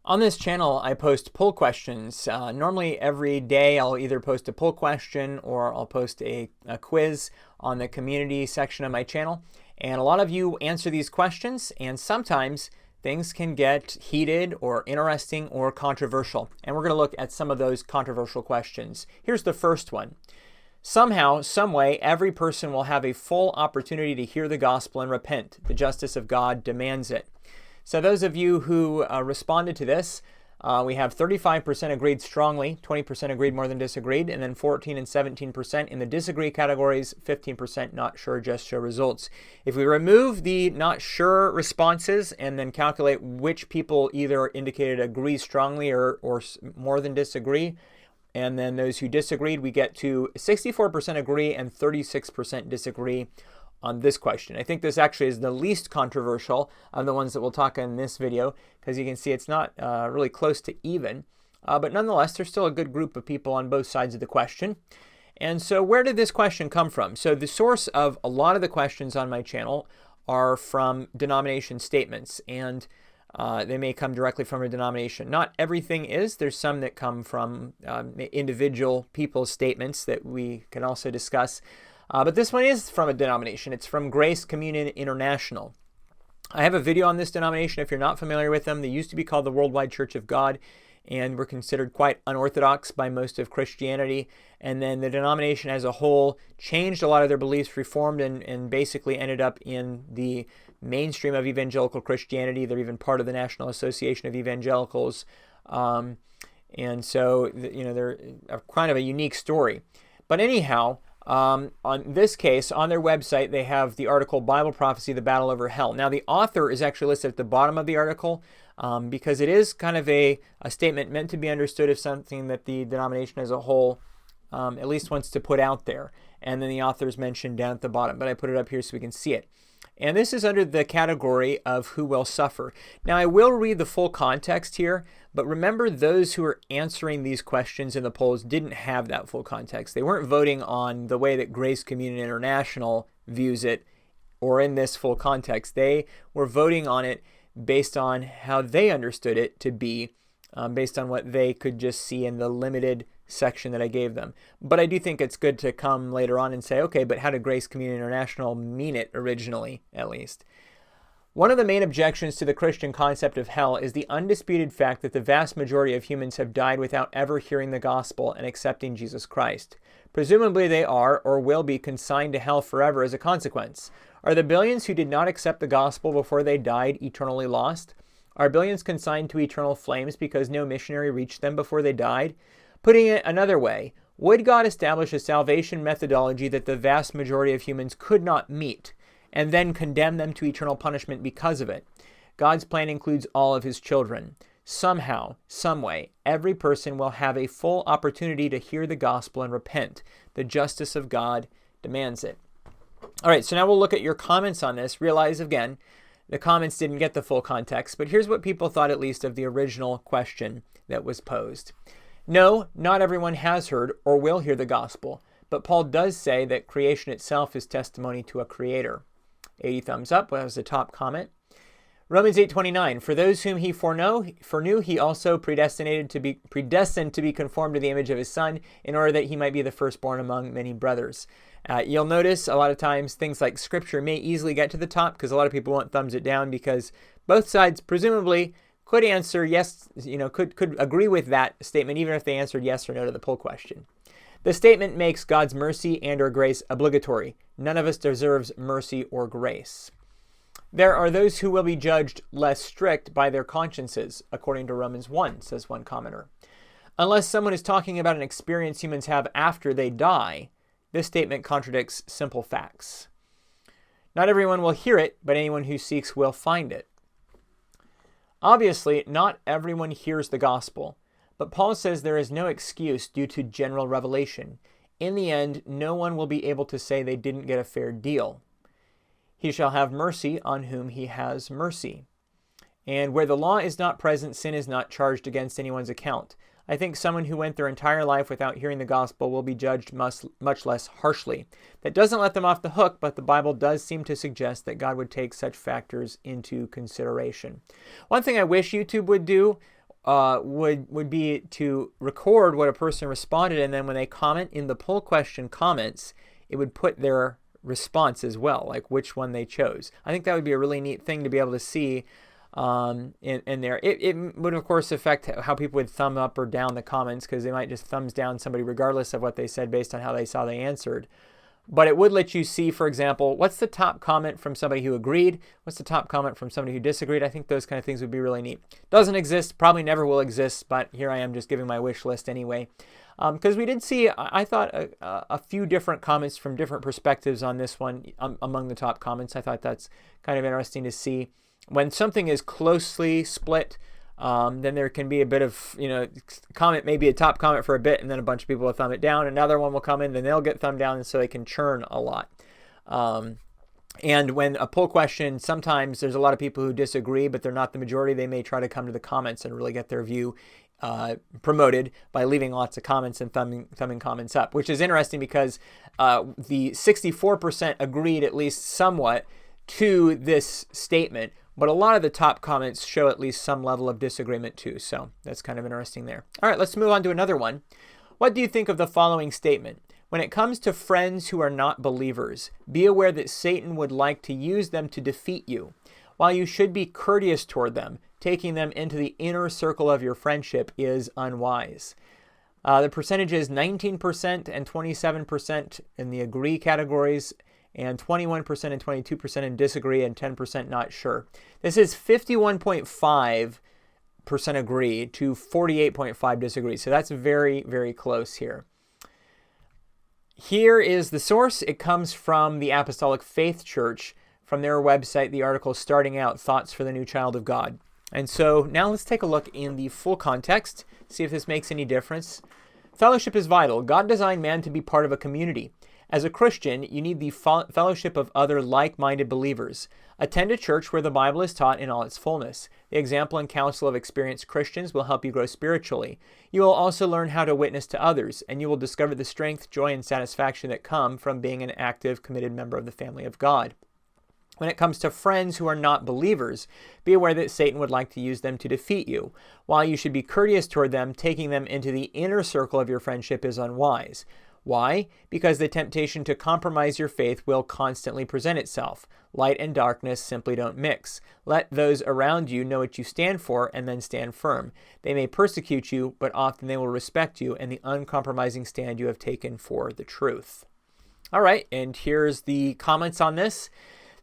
On this channel, I post poll questions. Normally every day I'll either post a poll question or I'll post a quiz on the community section of my channel. And a lot of you answer these questions, and sometimes things can get heated or interesting or controversial. And we're going to look at some of those controversial questions. Here's the first one. Somehow, someway, every person will have a full opportunity to hear the gospel and repent. The justice of God demands it. So those of you who responded to this, we have 35% agreed strongly, 20% agreed more than disagreed, and then 14 and 17% in the disagree categories, 15% not sure, just show results. If we remove the not sure responses and then calculate which people either indicated agree strongly or more than disagree, and then those who disagreed, we get to 64% agree and 36% disagree on this question. I think this actually is the least controversial of the ones that we'll talk in this video, because you can see it's not really close to even. But nonetheless, there's still a good group of people on both sides of the question. And so where did this question come from? So the source of a lot of the questions on my channel are from denomination statements, and they may come directly from a denomination. Not everything is. There's some that come from individual people's statements that we can also discuss. But this one is from a denomination. It's from Grace Communion International. I have a video on this denomination if you're not familiar with them. They used to be called the Worldwide Church of God and were considered quite unorthodox by most of Christianity. And then the denomination as a whole changed a lot of their beliefs, reformed, and basically ended up in the mainstream of evangelical Christianity. They're even part of the National Association of Evangelicals. And so, they're kind of a unique story. But anyhow, on this case, on their website, they have the article Bible Prophecy, the Battle Over Hell. Now, the author is actually listed at the bottom of the article because it is kind of a statement meant to be understood as something that the denomination as a whole at least wants to put out there. And then the author is mentioned down at the bottom, but I put it up here so we can see it. And this is under the category of who will suffer. Now, I will read the full context here, but remember those who are answering these questions in the polls didn't have that full context. They weren't voting on the way that Grace Communion International views it or in this full context. They were voting on it based on how they understood it to be, based on what they could just see in the limited section that I gave them. But I do think it's good to come later on and say, okay, but how did Grace Communion International mean it originally, at least? One of the main objections to the Christian concept of hell is the undisputed fact that the vast majority of humans have died without ever hearing the gospel and accepting Jesus Christ. Presumably they are or will be consigned to hell forever as a consequence. Are the billions who did not accept the gospel before they died eternally lost? Are billions consigned to eternal flames because no missionary reached them before they died? Putting it another way, would God establish a salvation methodology that the vast majority of humans could not meet, and then condemn them to eternal punishment because of it? God's plan includes all of his children. Somehow, someway, every person will have a full opportunity to hear the gospel and repent. The justice of God demands it. All right, so now we'll look at your comments on this. Realize, again, the comments didn't get the full context, but here's what people thought at least of the original question that was posed. No, not everyone has heard or will hear the gospel, but Paul does say that creation itself is testimony to a creator. 80 thumbs up was the top comment. Romans 8:29, for those whom he foreknew, he also predestined to be conformed to the image of his son, in order that he might be the firstborn among many brothers. You'll notice a lot of times things like scripture may easily get to the top because a lot of people won't thumbs it down because both sides presumably could answer yes, could agree with that statement even if they answered yes or no to the poll question. The statement makes God's mercy and or grace obligatory. None of us deserves mercy or grace. There are those who will be judged less strict by their consciences, according to Romans 1, says one commenter. Unless someone is talking about an experience humans have after they die, this statement contradicts simple facts. Not everyone will hear it, but anyone who seeks will find it. Obviously, not everyone hears the gospel, but Paul says there is no excuse due to general revelation. In the end, no one will be able to say they didn't get a fair deal. He shall have mercy on whom he has mercy. And where the law is not present, sin is not charged against anyone's account. I think someone who went their entire life without hearing the gospel will be judged much less harshly. That doesn't let them off the hook, but the Bible does seem to suggest that God would take such factors into consideration. One thing I wish YouTube would do would be to record what a person responded, and then when they comment in the poll question comments, it would put their response as well, like which one they chose. I think that would be a really neat thing to be able to see in there. It would, of course, affect how people would thumb up or down the comments, because they might just thumbs down somebody regardless of what they said based on how they saw they answered. But it would let you see, for example, what's the top comment from somebody who agreed? What's the top comment from somebody who disagreed? I think those kind of things would be really neat. Doesn't exist, probably never will exist, but here I am just giving my wish list anyway. Because we did see, I thought, a few different comments from different perspectives on this one among the top comments. I thought that's kind of interesting to see. When something is closely split, then there can be a bit of, comment, maybe a top comment for a bit, and then a bunch of people will thumb it down. Another one will come in, then they'll get thumbed down, and so they can churn a lot. And when a poll question, sometimes there's a lot of people who disagree, but they're not the majority. They may try to come to the comments and really get their view promoted by leaving lots of comments and thumbing comments up, which is interesting because the 64% agreed at least somewhat to this statement, but a lot of the top comments show at least some level of disagreement too. So that's kind of interesting there. All right, let's move on to another one. What do you think of the following statement? When it comes to friends who are not believers, be aware that Satan would like to use them to defeat you. While you should be courteous toward them, taking them into the inner circle of your friendship is unwise. The percentage is 19% and 27% in the agree categories, and 21% and 22% in disagree, and 10% not sure. This is 51.5% agree to 48.5% disagree. So that's very, very close here. Here is the source. It comes from the Apostolic Faith Church, from their website, the article starting out, Thoughts for the New Child of God. And so now let's take a look in the full context, see if this makes any difference. Fellowship is vital. God designed man to be part of a community. As a Christian, you need the fellowship of other like-minded believers. Attend a church where the Bible is taught in all its fullness. The example and counsel of experienced Christians will help you grow spiritually. You will also learn how to witness to others, and you will discover the strength, joy, and satisfaction that come from being an active, committed member of the family of God. When it comes to friends who are not believers, be aware that Satan would like to use them to defeat you. While you should be courteous toward them, taking them into the inner circle of your friendship is unwise. Why? Because the temptation to compromise your faith will constantly present itself. Light and darkness simply don't mix. Let those around you know what you stand for and then stand firm. They may persecute you, but often they will respect you and the uncompromising stand you have taken for the truth. All right, and here's the comments on this.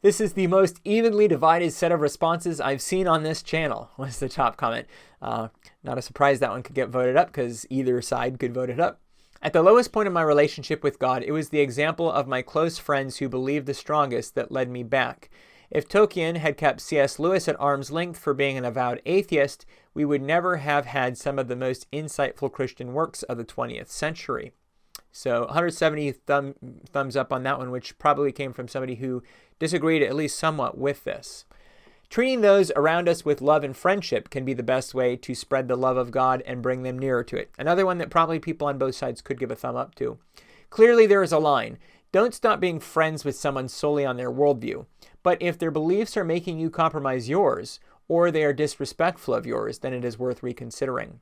This is the most evenly divided set of responses I've seen on this channel, was the top comment. Not a surprise that one could get voted up, because either side could vote it up. At the lowest point of my relationship with God, it was the example of my close friends who believed the strongest that led me back. If Tolkien had kept C.S. Lewis at arm's length for being an avowed atheist, we would never have had some of the most insightful Christian works of the 20th century. So 170 thumbs up on that one, which probably came from somebody who disagreed at least somewhat with this. Treating those around us with love and friendship can be the best way to spread the love of God and bring them nearer to it. Another one that probably people on both sides could give a thumb up to. Clearly there is a line. Don't stop being friends with someone solely on their worldview. But if their beliefs are making you compromise yours, or they are disrespectful of yours, then it is worth reconsidering.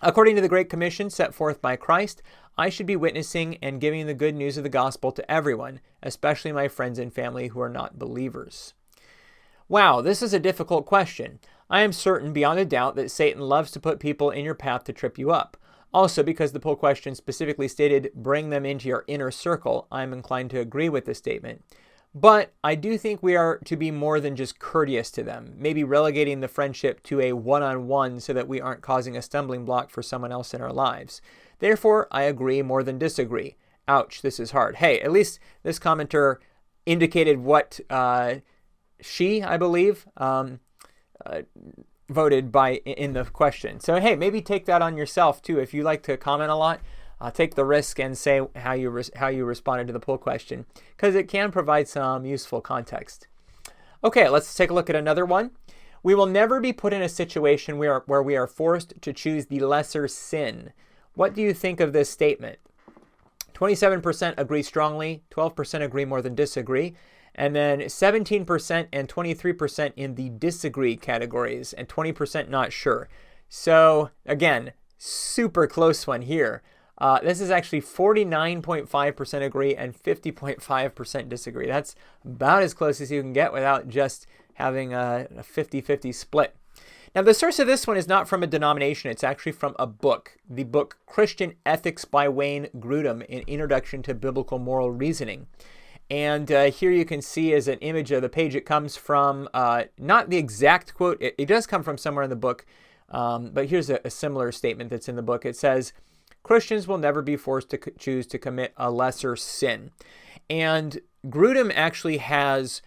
According to the Great Commission set forth by Christ, I should be witnessing and giving the good news of the gospel to everyone, especially my friends and family who are not believers. Wow, this is a difficult question. I am certain beyond a doubt that Satan loves to put people in your path to trip you up. Also, because the poll question specifically stated, bring them into your inner circle, I am inclined to agree with this statement. But I do think we are to be more than just courteous to them, maybe relegating the friendship to a one-on-one so that we aren't causing a stumbling block for someone else in our lives. Therefore, I agree more than disagree. Ouch, this is hard. Hey, at least this commenter indicated what she, I believe, voted by in the question. So hey, maybe take that on yourself too. If you like to comment a lot, take the risk and say how you responded to the poll question, because it can provide some useful context. Okay, let's take a look at another one. We will never be put in a situation where we are forced to choose the lesser sin. What do you think of this statement? 27% agree strongly, 12% agree more than disagree, and then 17% and 23% in the disagree categories, and 20% not sure. So again, super close one here. This is actually 49.5% agree and 50.5% disagree. That's about as close as you can get without just having a 50-50 split. Now, the source of this one is not from a denomination. It's actually from a book, the book Christian Ethics by Wayne Grudem, an Introduction to Biblical Moral Reasoning. And here you can see as an image of the page, it comes from, not the exact quote, it does come from somewhere in the book, but here's a similar statement that's in the book. It says, Christians will never be forced to choose to commit a lesser sin. And Grudem actually has,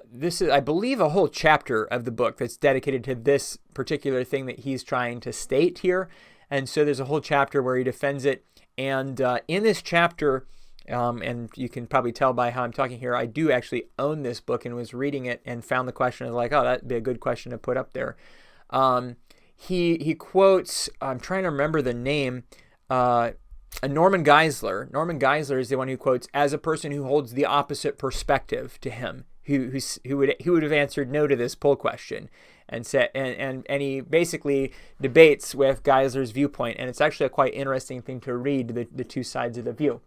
this is, I believe, a whole chapter of the book that's dedicated to this particular thing that he's trying to state here. And so there's a whole chapter where he defends it. And in this chapter, and you can probably tell by how I'm talking here, I do actually own this book and was reading it and found the question. I was like, oh, that'd be a good question to put up there. He quotes, I'm trying to remember the name, Norman Geisler. Norman Geisler is the one who quotes as a person who holds the opposite perspective to him, who would have answered no to this poll question, and said, and he basically debates with Geisler's viewpoint, and it's actually a quite interesting thing to read the two sides of the view.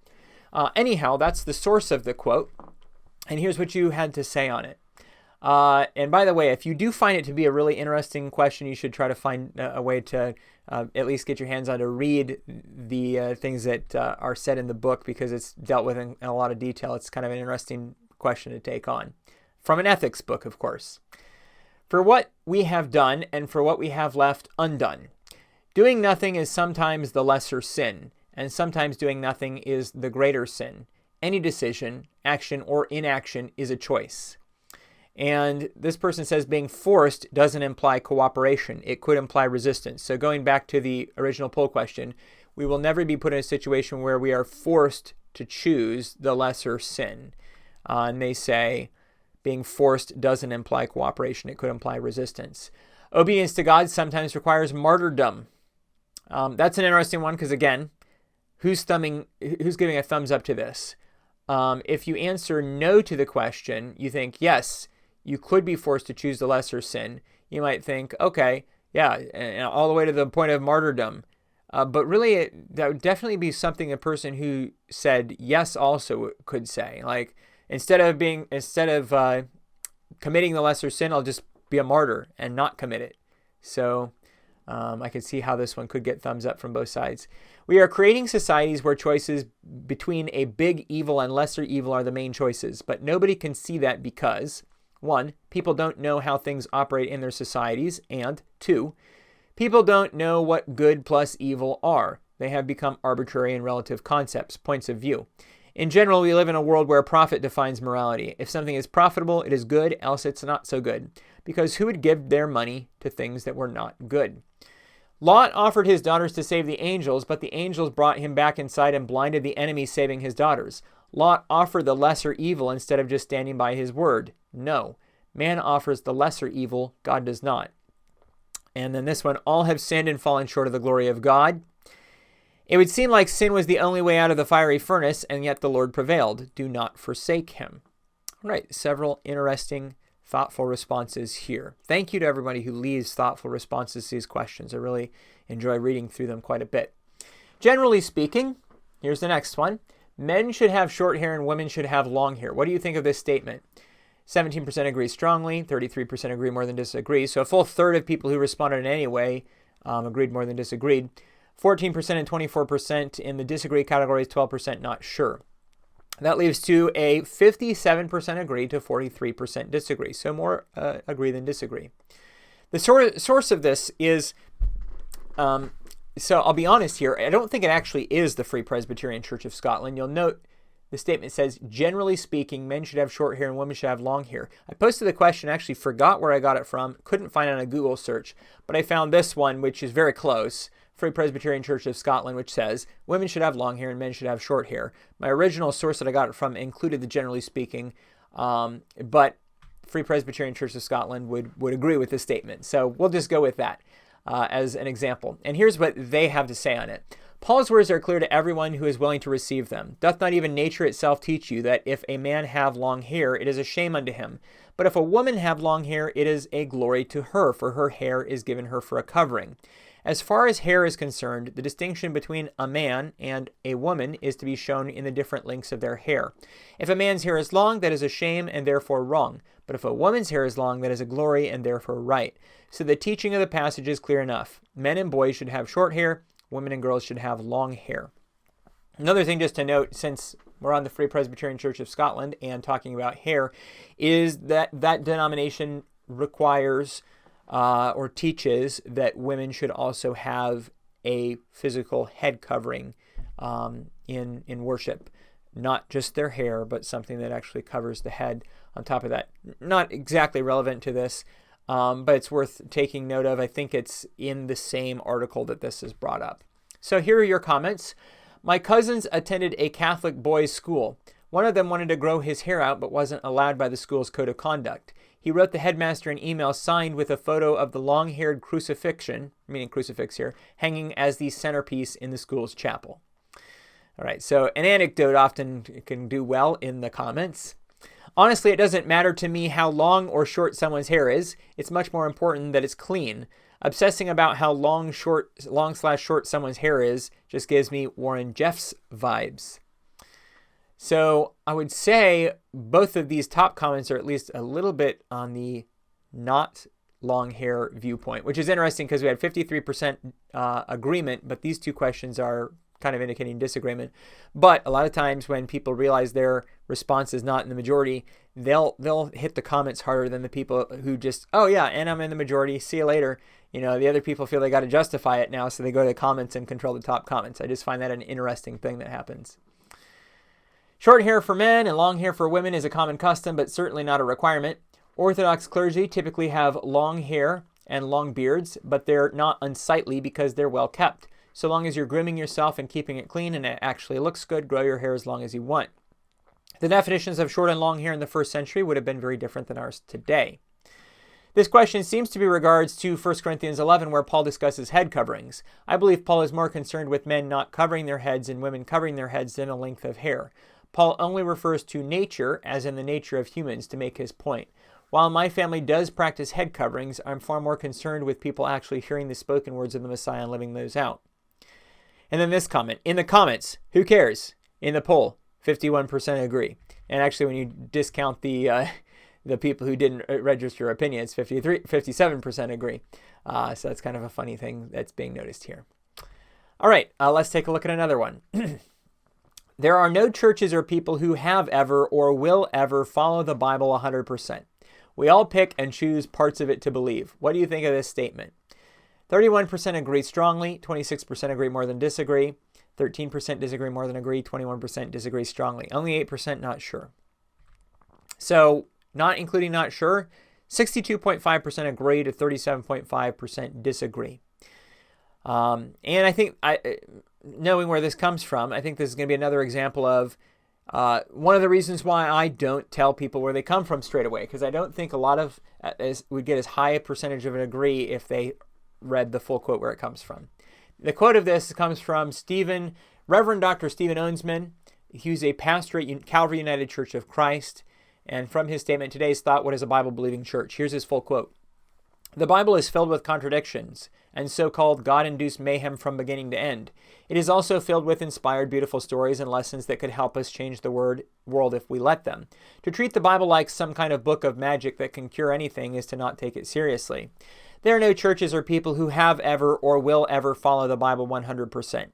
Anyhow, that's the source of the quote, and here's what you had to say on it. And by the way, if you do find it to be a really interesting question, you should try to find a way to at least get your hands on to read the things that are said in the book, because it's dealt with in a lot of detail. It's kind of an interesting question to take on. From an ethics book, of course. For what we have done and for what we have left undone. Doing nothing is sometimes the lesser sin, and sometimes doing nothing is the greater sin. Any decision, action, or inaction is a choice. And this person says being forced doesn't imply cooperation. It could imply resistance. So going back to the original poll question, we will never be put in a situation where we are forced to choose the lesser sin. And they say being forced doesn't imply cooperation. It could imply resistance. Obedience to God sometimes requires martyrdom. That's an interesting one because, again, who's giving a thumbs up to this? If you answer no to the question, you think, yes, you could be forced to choose the lesser sin. You might think, okay, yeah, and all the way to the point of martyrdom. But really, that would definitely be something a person who said yes also could say. Like, instead of committing the lesser sin, I'll just be a martyr and not commit it. So I can see how this one could get thumbs up from both sides. We are creating societies where choices between a big evil and lesser evil are the main choices, but nobody can see that because, 1, people don't know how things operate in their societies, and 2, people don't know what good plus evil are. They have become arbitrary and relative concepts, points of view. In general, we live in a world where profit defines morality. If something is profitable, it is good, else it's not so good. Because who would give their money to things that were not good? Lot offered his daughters to save the angels, but the angels brought him back inside and blinded the enemy, saving his daughters. Lot offered the lesser evil instead of just standing by his word. No. Man offers the lesser evil, God does not. And then this one, all have sinned and fallen short of the glory of God. It would seem like sin was the only way out of the fiery furnace, and yet the Lord prevailed. Do not forsake him. All right, several interesting, thoughtful responses here. Thank you to everybody who leaves thoughtful responses to these questions. I really enjoy reading through them quite a bit. Generally speaking, here's the next one. Men should have short hair and women should have long hair. What do you think of this statement? 17% agree strongly, 33% agree more than disagree. So a full third of people who responded in any way agreed more than disagreed. 14% and 24% in the disagree categories, 12% not sure. That leaves to a 57% agree to 43% disagree. So more agree than disagree. The source of this is, so I'll be honest here, I don't think it actually is the Free Presbyterian Church of Scotland. You'll note the statement says, generally speaking, men should have short hair and women should have long hair. I posted the question, actually forgot where I got it from, couldn't find it on a Google search, but I found this one, which is very close. Free Presbyterian Church of Scotland, which says women should have long hair and men should have short hair. My original source that I got it from included the generally speaking, but Free Presbyterian Church of Scotland would agree with this statement. So we'll just go with that as an example. And here's what they have to say on it. Paul's words are clear to everyone who is willing to receive them. Doth not even nature itself teach you that if a man have long hair, it is a shame unto him? But if a woman have long hair, it is a glory to her, for her hair is given her for a covering. As far as hair is concerned, the distinction between a man and a woman is to be shown in the different lengths of their hair. If a man's hair is long, that is a shame and therefore wrong. But if a woman's hair is long, that is a glory and therefore right. So the teaching of the passage is clear enough. Men and boys should have short hair. Women and girls should have long hair. Another thing just to note, since we're on the Free Presbyterian Church of Scotland and talking about hair, is that that denomination requires or teaches that women should also have a physical head covering in worship. Not just their hair, but something that actually covers the head on top of that. Not exactly relevant to this, but it's worth taking note of. I think it's in the same article that this is brought up. So here are your comments. My cousins attended a Catholic boys' school. One of them wanted to grow his hair out, but wasn't allowed by the school's code of conduct. He wrote the headmaster an email signed with a photo of the long-haired crucifixion, meaning crucifix here, hanging as the centerpiece in the school's chapel. All right, so an anecdote often can do well in the comments. Honestly, it doesn't matter to me how long or short someone's hair is. It's much more important that it's clean. Obsessing about how long/short someone's hair is just gives me Warren Jeffs vibes. So I would say both of these top comments are at least a little bit on the not long hair viewpoint, which is interesting because we had 53% agreement, but these two questions are kind of indicating disagreement. But a lot of times when people realize their response is not in the majority, they'll hit the comments harder than the people who just, oh yeah, and I'm in the majority, see you later. You know, the other people feel they got to justify it now, so they go to the comments and control the top comments. I just find that an interesting thing that happens. Short hair for men and long hair for women is a common custom, but certainly not a requirement. Orthodox clergy typically have long hair and long beards, but they're not unsightly because they're well kept. So long as you're grooming yourself and keeping it clean and it actually looks good, grow your hair as long as you want. The definitions of short and long hair in the first century would have been very different than ours today. This question seems to be regards to 1 Corinthians 11, where Paul discusses head coverings. I believe Paul is more concerned with men not covering their heads and women covering their heads than a length of hair. Paul only refers to nature, as in the nature of humans, to make his point. While my family does practice head coverings, I'm far more concerned with people actually hearing the spoken words of the Messiah and living those out. And then this comment. In the comments, who cares? In the poll, 51% agree. And actually, when you discount the people who didn't register your opinion, it's 57% agree. So that's kind of a funny thing that's being noticed here. All right, let's take a look at another one. There are no churches or people who have ever or will ever follow the Bible 100%. We all pick and choose parts of it to believe. What do you think of this statement? 31% agree strongly, 26% agree more than disagree, 13% disagree more than agree, 21% disagree strongly. Only 8% not sure. So, not including not sure, 62.5% agree to 37.5% disagree. And I think, knowing where this comes from, I think this is going to be another example of one of the reasons why I don't tell people where they come from straight away, because I don't think a lot of would get as high a percentage of an agree if they read the full quote where it comes from. The quote of this comes from Reverend Dr. Stephen Owensman. He was a pastor at Calvary United Church of Christ. And from his statement, today's thought, what is a Bible-believing church? Here's his full quote. The Bible is filled with contradictions and so-called God-induced mayhem from beginning to end. It is also filled with inspired, beautiful stories and lessons that could help us change the world if we let them. To treat the Bible like some kind of book of magic that can cure anything is to not take it seriously. There are no churches or people who have ever or will ever follow the Bible 100%.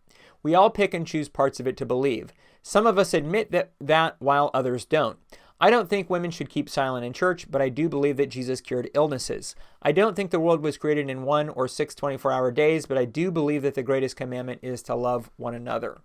We all pick and choose parts of it to believe. Some of us admit that while others don't. I don't think women should keep silent in church, but I do believe that Jesus cured illnesses. I don't think the world was created in 1 or 6 24-hour days, but I do believe that the greatest commandment is to love one another.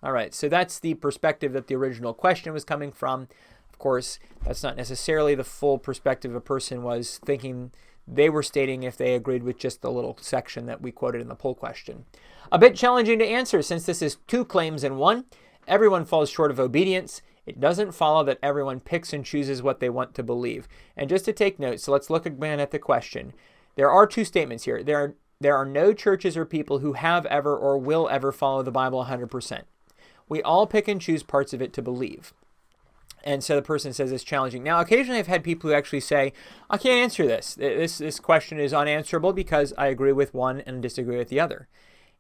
All right, so that's the perspective that the original question was coming from. Of course, that's not necessarily the full perspective a person was thinking they were stating if they agreed with just the little section that we quoted in the poll question. A bit challenging to answer since this is 2 claims in one. Everyone falls short of obedience. It doesn't follow that everyone picks and chooses what they want to believe. And just to take note, so let's look again at the question. There are 2 statements here. There are no churches or people who have ever or will ever follow the Bible 100%. We all pick and choose parts of it to believe. And so the person says it's challenging. Now, occasionally I've had people who actually say, I can't answer this. This question is unanswerable because I agree with one and disagree with the other.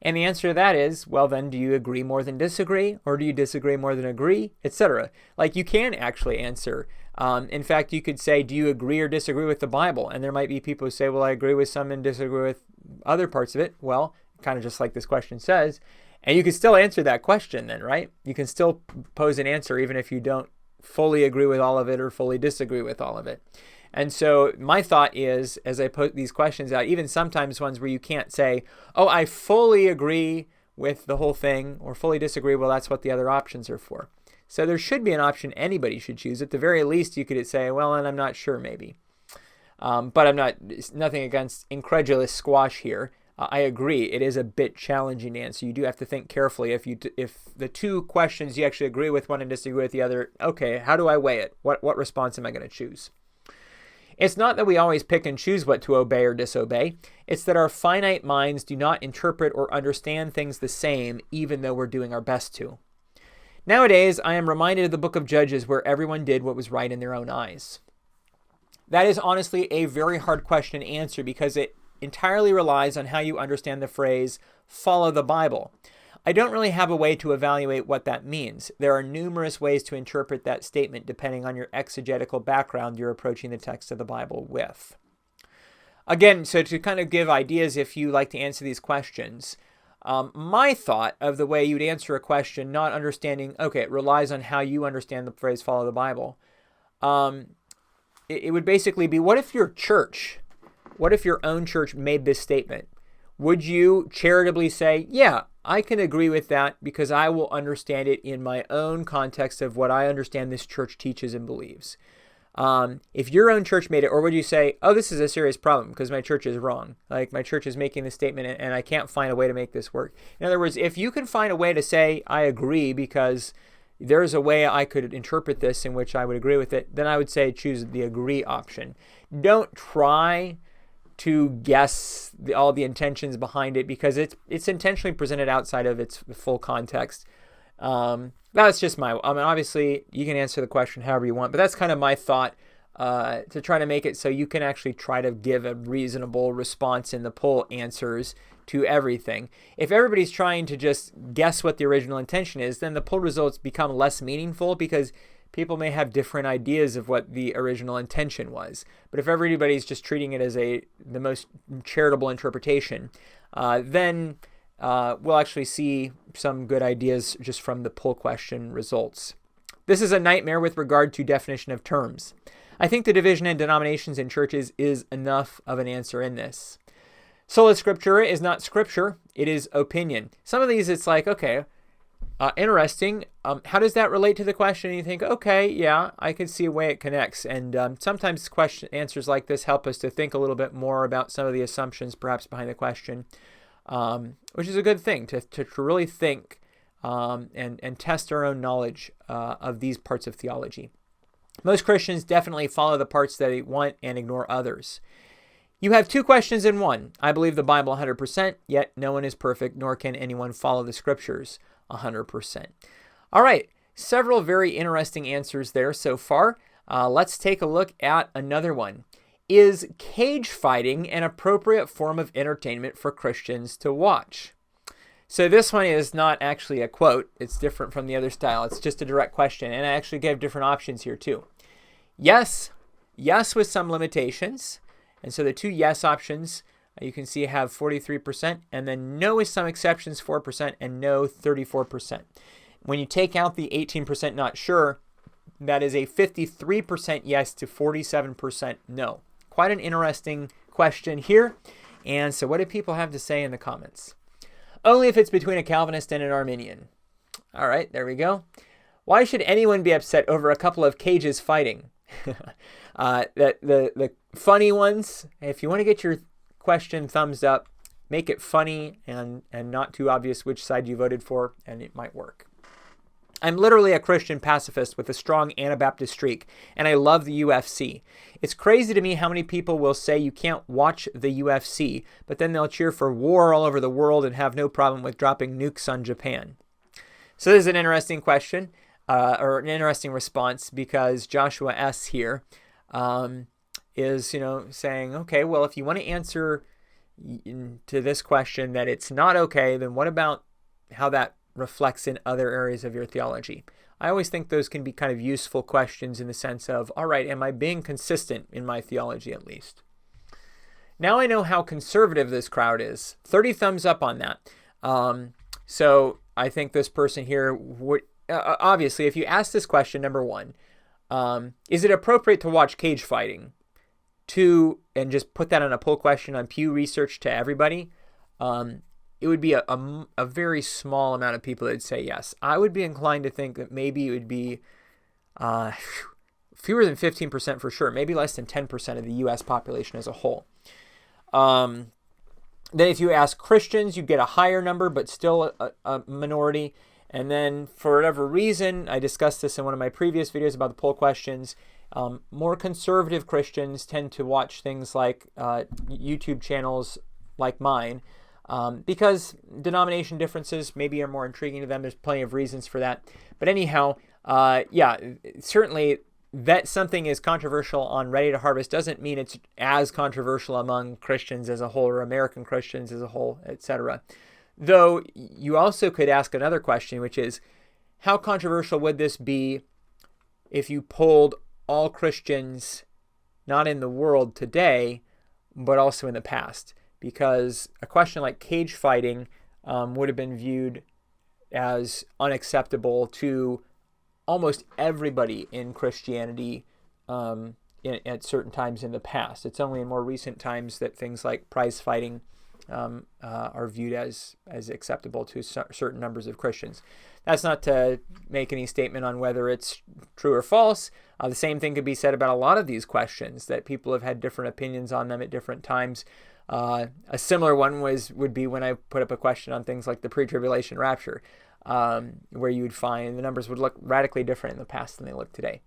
And the answer to that is, well, then do you agree more than disagree? Or do you disagree more than agree? Etc. Like, you can actually answer. In fact, you could say, do you agree or disagree with the Bible? And there might be people who say, well, I agree with some and disagree with other parts of it. Well, kind of just like this question says. And you can still answer that question then, right? You can still pose an answer even if you don't fully agree with all of it or fully disagree with all of it. And so my thought is, as I put these questions out, even sometimes ones where you can't say, oh, I fully agree with the whole thing or fully disagree, well, that's what the other options are for. So there should be an option anybody should choose. At the very least, you could say, well, and I'm not sure maybe. But I'm nothing against incredulous squash here. I agree. It is a bit challenging to answer. You do have to think carefully. If the two questions you actually agree with one and disagree with the other, okay, how do I weigh it? What response am I going to choose? It's not that we always pick and choose what to obey or disobey. It's that our finite minds do not interpret or understand things the same, even though we're doing our best to. Nowadays, I am reminded of the book of Judges where everyone did what was right in their own eyes. That is honestly a very hard question to answer because it entirely relies on how you understand the phrase, follow the Bible. I don't really have a way to evaluate what that means. There are numerous ways to interpret that statement depending on your exegetical background you're approaching the text of the Bible with. Again, so to kind of give ideas if you like to answer these questions, my thought of the way you'd answer a question, not understanding, okay, it relies on how you understand the phrase follow the Bible. It would basically be, what if your own church made this statement? Would you charitably say, yeah, I can agree with that because I will understand it in my own context of what I understand this church teaches and believes? If your own church made it, or would you say, oh, this is a serious problem because my church is wrong. Like, my church is making this statement and I can't find a way to make this work. In other words, if you can find a way to say, I agree because there's a way I could interpret this in which I would agree with it, then I would say choose the agree option. Don't try to guess all the intentions behind it because it's intentionally presented outside of its full context. That's just obviously you can answer the question however you want, but that's kind of my thought to try to make it so you can actually try to give a reasonable response in the poll answers to everything. If everybody's trying to just guess what the original intention is, then the poll results become less meaningful because people may have different ideas of what the original intention was. But if everybody's just treating it as the most charitable interpretation, then we'll actually see some good ideas just from the poll question results. This is a nightmare with regard to definition of terms. I think the division in denominations and churches is enough of an answer in this. Sola Scriptura is not scripture, it is opinion. Some of these it's like, okay, interesting. How does that relate to the question? And you think, okay, yeah, I can see a way it connects. And sometimes answers like this help us to think a little bit more about some of the assumptions perhaps behind the question, which is a good thing to really think and test our own knowledge of these parts of theology. Most Christians definitely follow the parts that they want and ignore others. You have two questions in one. I believe the Bible 100%, yet no one is perfect, nor can anyone follow the Scriptures 100%. All right, several very interesting answers there so far. Let's take a look at another one. Is cage fighting an appropriate form of entertainment for Christians to watch? So this one is not actually a quote. It's different from the other style. It's just a direct question, and I actually gave different options here too. Yes with some limitations. And so the two yes options you can see have 43%, and then no with some exceptions 4%, and no 34%. When you take out the 18% not sure, that is a 53% yes to 47% no. Quite an interesting question here. And so what do people have to say in the comments? Only if it's between a Calvinist and an Arminian. All right, there we go. Why should anyone be upset over a couple of cages fighting? The funny ones, if you want to get your question thumbs up, make it funny and not too obvious which side you voted for, and it might work. I'm literally a Christian pacifist with a strong Anabaptist streak, and I love the UFC. It's crazy to me how many people will say you can't watch the UFC, but then they'll cheer for war all over the world and have no problem with dropping nukes on Japan. So this is an interesting question. or an interesting response, because Joshua S. here is, saying, okay, well, if you want to answer to this question that it's not okay, then what about how that reflects in other areas of your theology? I always think those can be kind of useful questions in the sense of, all right, am I being consistent in my theology at least? Now I know how conservative this crowd is. 30 thumbs up on that. So I think this person here would, obviously, if you ask this question, number one, is it appropriate to watch cage fighting? Two, and just put that on a poll question on Pew Research to everybody, it would be a very small amount of people that would say yes. I would be inclined to think that maybe it would be fewer than 15% for sure, maybe less than 10% of the U.S. population as a whole. Then if you ask Christians, you get a higher number, but still a minority. And then for whatever reason, I discussed this in one of my previous videos about the poll questions, more conservative Christians tend to watch things like YouTube channels like mine, because denomination differences maybe are more intriguing to them. There's plenty of reasons for that. But anyhow, yeah, certainly that something is controversial on Ready to Harvest doesn't mean it's as controversial among Christians as a whole or American Christians as a whole, etc. Though you also could ask another question, which is, how controversial would this be if you polled all Christians, not in the world today, but also in the past? Because a question like cage fighting would have been viewed as unacceptable to almost everybody in Christianity at certain times in the past. It's only in more recent times that things like prize fighting are viewed as acceptable to certain numbers of Christians. That's not to make any statement on whether it's true or false. The same thing could be said about a lot of these questions, that people have had different opinions on them at different times. A similar one would be when I put up a question on things like the pre-tribulation rapture, where you would find the numbers would look radically different in the past than they look today.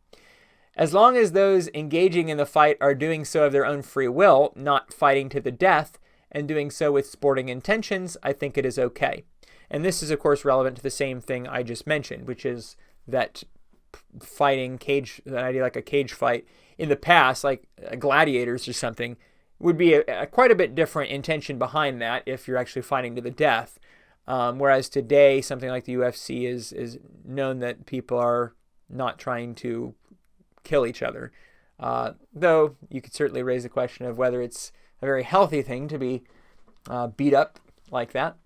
As long as those engaging in the fight are doing so of their own free will, not fighting to the death, and doing so with sporting intentions, I think it is okay. And this is, of course, relevant to the same thing I just mentioned, which is that fighting that idea like a cage fight in the past, like gladiators or something, would be quite a bit different intention behind that if you're actually fighting to the death. Whereas today, something like the UFC is known that people are not trying to kill each other. Though you could certainly raise the question of whether it's a very healthy thing to be beat up like that.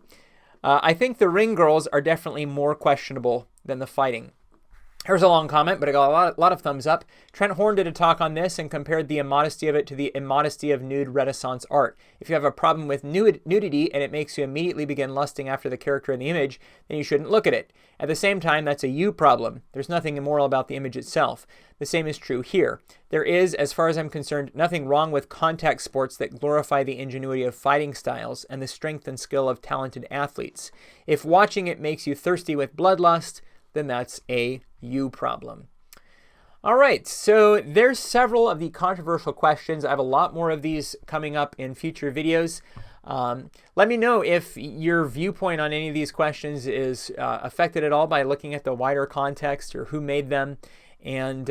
I think the ring girls are definitely more questionable than the fighting. Here's a long comment, but I got a lot of thumbs up. Trent Horn did a talk on this and compared the immodesty of it to the immodesty of nude Renaissance art. If you have a problem with nudity and it makes you immediately begin lusting after the character in the image, then you shouldn't look at it. At the same time, that's a you problem. There's nothing immoral about the image itself. The same is true here. There is, as far as I'm concerned, nothing wrong with contact sports that glorify the ingenuity of fighting styles and the strength and skill of talented athletes. If watching it makes you thirsty with bloodlust, then that's a you problem. All right, so there's several of the controversial questions. I have a lot more of these coming up in future videos. Let me know if your viewpoint on any of these questions is affected at all by looking at the wider context or who made them. And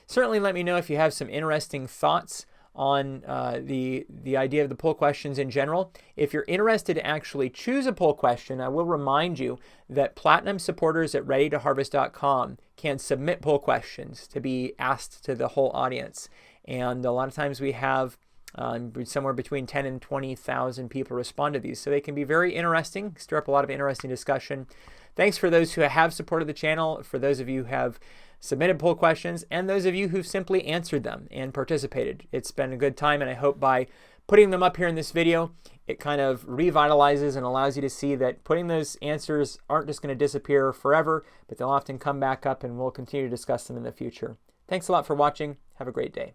certainly let me know if you have some interesting thoughts on the idea of the poll questions in general. If you're interested to actually choose a poll question, I will remind you that Platinum supporters at readytoharvest.com can submit poll questions to be asked to the whole audience. And a lot of times we have somewhere between 10 and 20,000 people respond to these. So they can be very interesting, stir up a lot of interesting discussion. Thanks for those who have supported the channel, for those of you who have submitted poll questions, and those of you who've simply answered them and participated. It's been a good time, and I hope by putting them up here in this video, it kind of revitalizes and allows you to see that putting those answers aren't just going to disappear forever, but they'll often come back up, and we'll continue to discuss them in the future. Thanks a lot for watching. Have a great day.